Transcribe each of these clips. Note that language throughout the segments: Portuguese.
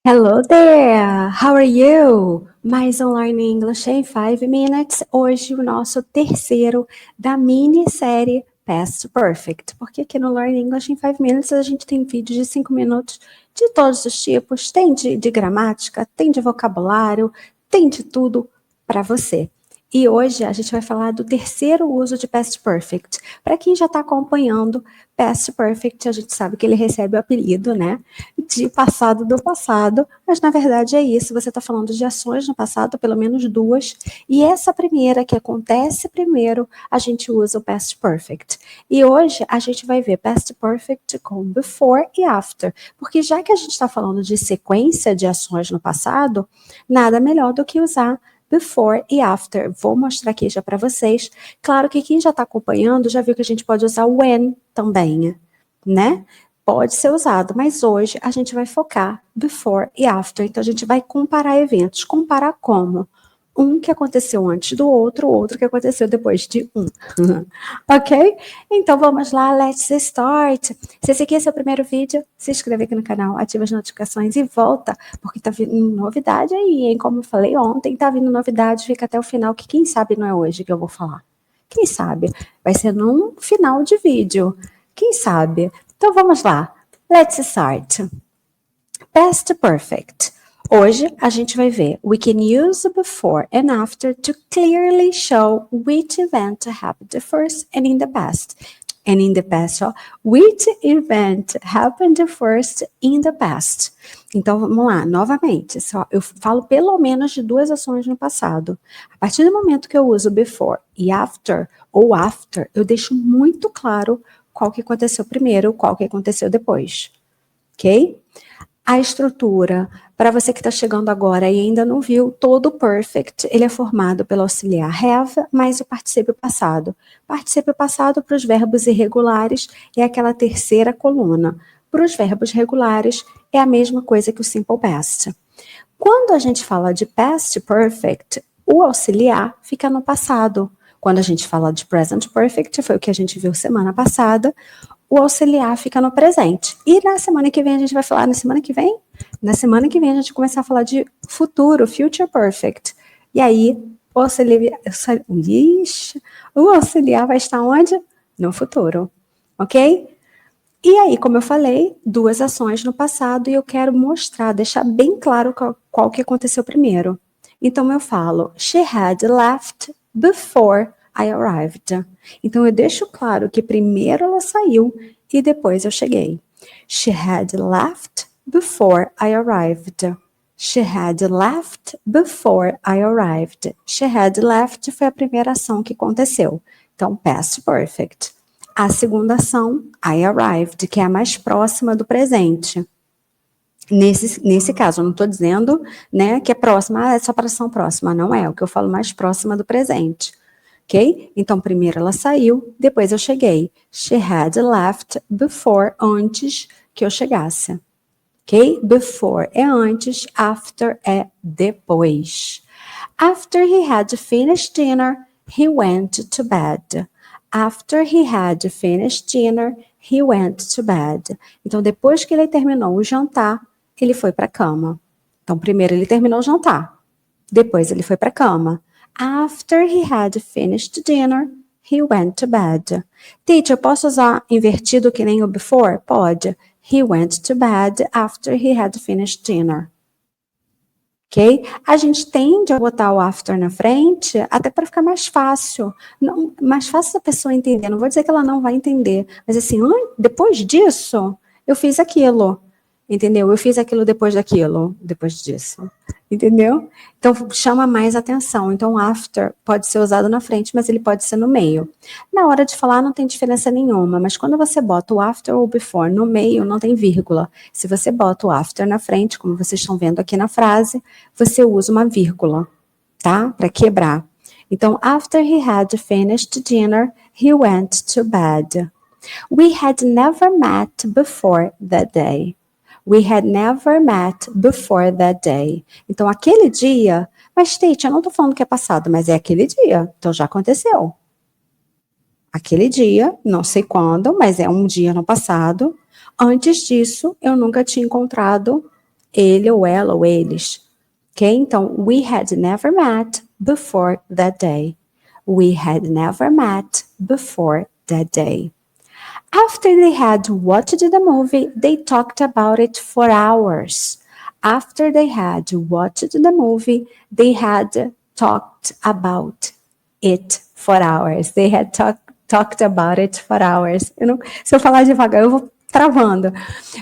Hello there! How are you? Mais um Learning English in 5 Minutes. Hoje o nosso terceiro da minissérie Past Perfect. Porque aqui no Learning English in 5 Minutes a gente tem vídeos de 5 minutos de todos os tipos. Tem de gramática, tem de vocabulário, tem de tudo para você. E hoje a gente vai falar do terceiro uso de Past Perfect. Para quem já está acompanhando, Past Perfect, a gente sabe que ele recebe o apelido, né, de passado do passado, mas na verdade é isso, você está falando de ações no passado, pelo menos duas, e essa primeira que acontece primeiro, a gente usa o Past Perfect. E hoje a gente vai ver Past Perfect com before e after, porque já que a gente está falando de sequência de ações no passado, nada melhor do que usar before e after. Vou mostrar aqui já para vocês. Claro que quem já está acompanhando já viu que a gente pode usar when também, né? Pode ser usado, mas hoje a gente vai focar before e after. Então a gente vai comparar eventos. Comparar como? Um que aconteceu antes do outro, outro que aconteceu depois de um. Ok? Então vamos lá, let's start. Se esse aqui é seu primeiro vídeo, se inscreve aqui no canal, ativa as notificações e volta, porque tá vindo novidade aí, hein? Como eu falei ontem, tá vindo novidade, fica até o final, que quem sabe não é hoje que eu vou falar. Quem sabe? Vai ser num final de vídeo. Quem sabe? Então vamos lá. Let's start. Past Perfect. Hoje a gente vai ver we can use before and after to clearly show which event happened first and in the past. And in the past, ó, which event happened first in the past. Então vamos lá, novamente, só, eu falo pelo menos de duas ações no passado. A partir do momento que eu uso before e after, ou after, eu deixo muito claro qual que aconteceu primeiro, qual que aconteceu depois. Ok? A estrutura, para você que está chegando agora e ainda não viu, todo perfect, ele é formado pelo auxiliar have, mais o particípio passado. Particípio passado para os verbos irregulares é aquela terceira coluna. Para os verbos regulares é a mesma coisa que o simple past. Quando a gente fala de past perfect, o auxiliar fica no passado. Quando a gente fala de present perfect, foi o que a gente viu semana passada, o auxiliar fica no presente. E na semana que vem a gente vai falar, na semana que vem a gente começar a falar de futuro, future perfect. E aí o auxiliar vai estar onde? No futuro, ok? E aí, como eu falei, duas ações no passado e eu quero mostrar, deixar bem claro qual que aconteceu primeiro. Então eu falo, she had left before I arrived. Então eu deixo claro que primeiro ela saiu e depois eu cheguei. She had left before I arrived. She had left before I arrived. She had left foi a primeira ação que aconteceu. Então, past perfect. A segunda ação, I arrived, que é a mais próxima do presente. Nesse caso, eu não estou dizendo, né, que é próxima, é só para ação próxima, não é, o que eu falo mais próxima do presente, ok? Então, primeiro ela saiu, depois eu cheguei. She had left before, antes que eu chegasse, ok? Before é antes, after é depois. After he had finished dinner, he went to bed. After he had finished dinner, he went to bed. Então, depois que ele terminou o jantar, ele foi para a cama. Então, primeiro ele terminou o jantar, depois ele foi para a cama. After he had finished dinner, he went to bed. Teacher, posso usar invertido que nem o before? Pode. He went to bed after he had finished dinner. Ok? A gente tende a botar o after na frente até para ficar mais fácil. Não, mais fácil da pessoa entender. Não vou dizer que ela não vai entender, mas assim, depois disso, eu fiz aquilo. Entendeu? Eu fiz aquilo depois daquilo, depois disso. Entendeu? Então, chama mais atenção. Então, after pode ser usado na frente, mas ele pode ser no meio. Na hora de falar, não tem diferença nenhuma, mas quando você bota o after ou before no meio, não tem vírgula. Se você bota o after na frente, como vocês estão vendo aqui na frase, você usa uma vírgula, tá? Para quebrar. Então, after he had finished dinner, he went to bed. We had never met before that day. We had never met before that day. Então, aquele dia, mas Tate, eu não estou falando que é passado, mas é aquele dia, então já aconteceu. Aquele dia, não sei quando, mas é um dia no passado. Antes disso, eu nunca tinha encontrado Ele ou ela ou eles. Ok? Então, we had never met before that day. We had never met before that day. After they had watched the movie, they talked about it for hours. After they had watched the movie, they had talked about it for hours. They had talked about it for hours. Se eu falar devagar, eu vou travando.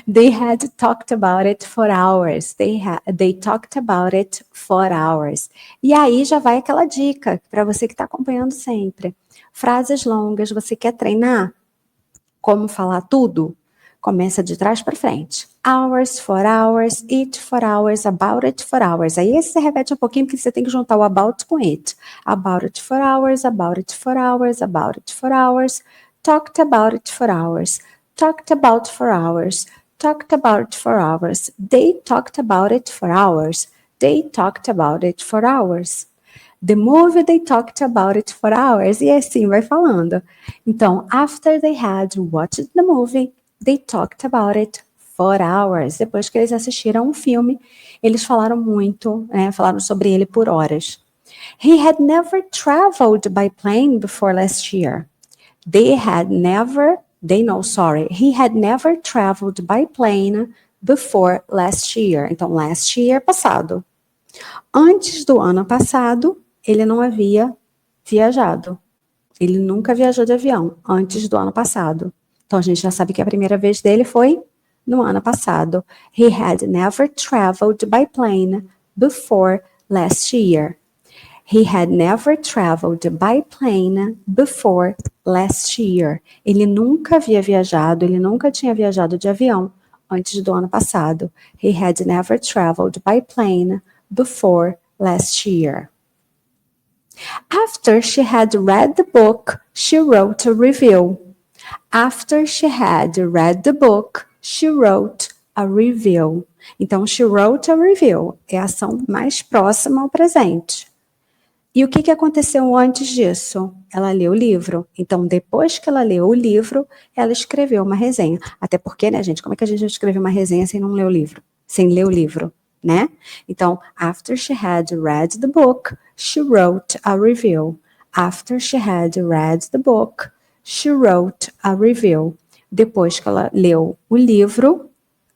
They had talked about it for hours. They talked about it for hours. E aí já vai aquela dica para você que está acompanhando sempre. Frases longas, você quer treinar? Como falar tudo? Começa de trás para frente. Hours, for hours, it for hours, about it for hours. Aí esse você repete um pouquinho porque você tem que juntar o about com it. About it for hours, about it for hours, about it for hours. Talked about it for hours. Talked about for hours. Talked about it for hours. They talked about it for hours. They talked about it for hours. The movie, they talked about it for hours. E assim vai falando. Então, after they had watched the movie, they talked about it for hours. Depois que eles assistiram um filme, eles falaram muito, falaram sobre ele por horas. He had never traveled by plane before last year. He had never traveled by plane before last year. Então, last year, passado. Antes do ano passado, ele não havia viajado. Ele nunca viajou de avião antes do ano passado. Então, a gente já sabe que a primeira vez dele foi no ano passado. He had never traveled by plane before last year. He had never traveled by plane before last year. Ele nunca havia viajado, ele nunca tinha viajado de avião antes do ano passado. He had never traveled by plane before last year. After she had read the book, she wrote a review. After she had read the book, she wrote a review. Então, she wrote a review é a ação mais próxima ao presente. E o que aconteceu antes disso? Ela leu o livro. Então, depois que ela leu o livro, ela escreveu uma resenha. Até porque, né, gente, como é que a gente escreve uma resenha sem não ler o livro? Sem ler o livro, né? Então, after she had read the book, she wrote a review. After she had read the book, she wrote a review. Depois que ela leu o livro,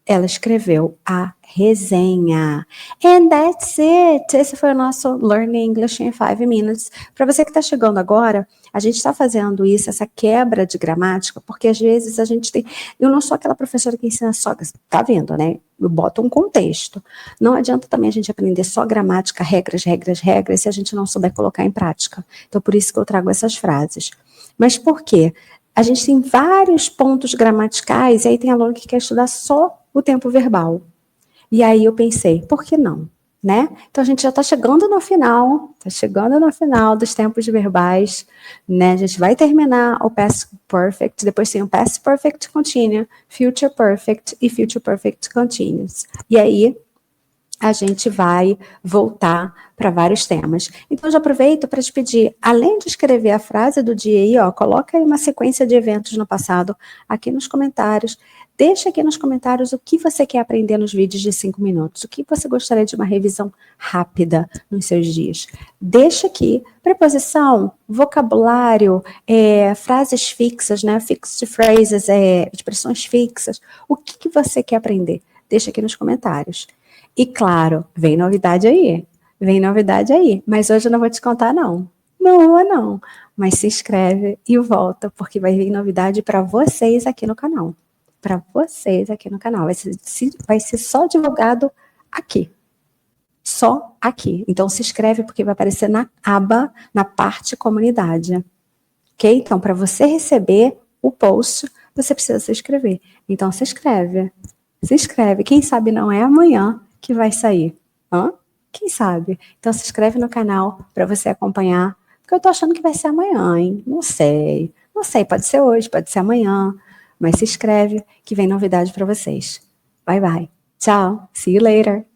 ela escreveu a resenha. And that's it! Esse foi o nosso Learning English in 5 Minutes. Para você que está chegando agora, a gente está fazendo isso, essa quebra de gramática, porque às vezes a gente tem... Eu não sou aquela professora que ensina só... Tá vendo, né? Eu boto um contexto. Não adianta também a gente aprender só gramática, regras, se a gente não souber colocar em prática. Então, por isso que eu trago essas frases. Mas por quê? A gente tem vários pontos gramaticais, e aí tem aluno que quer estudar só o tempo verbal. E aí eu pensei, por que não? Né? Então a gente já está chegando no final dos tempos verbais, né? A gente vai terminar o Past Perfect, depois tem o Past Perfect Continuous, Future Perfect e Future Perfect Continuous. E aí a gente vai voltar para vários temas. Então, eu já aproveito para te pedir, além de escrever a frase do dia aí, ó, coloca aí uma sequência de eventos no passado aqui nos comentários. Deixa aqui nos comentários o que você quer aprender nos vídeos de 5 minutos, o que você gostaria de uma revisão rápida nos seus dias. Deixa aqui, preposição, vocabulário, frases fixas, né, fixed phrases, expressões fixas, o que você quer aprender? Deixa aqui nos comentários. E claro, vem novidade aí, mas hoje eu não vou te contar não vou não, mas se inscreve e volta, porque vai vir novidade para vocês aqui no canal, vai ser só divulgado aqui, só aqui, então se inscreve porque vai aparecer na aba, na parte comunidade, ok? Então para você receber o post, você precisa se inscrever, então se inscreve, quem sabe não é amanhã que vai sair. Quem sabe? Então se inscreve no canal para você acompanhar, porque eu tô achando que vai ser amanhã, hein? Não sei, pode ser hoje, pode ser amanhã, mas se inscreve que vem novidade para vocês. Bye, bye. Tchau, see you later.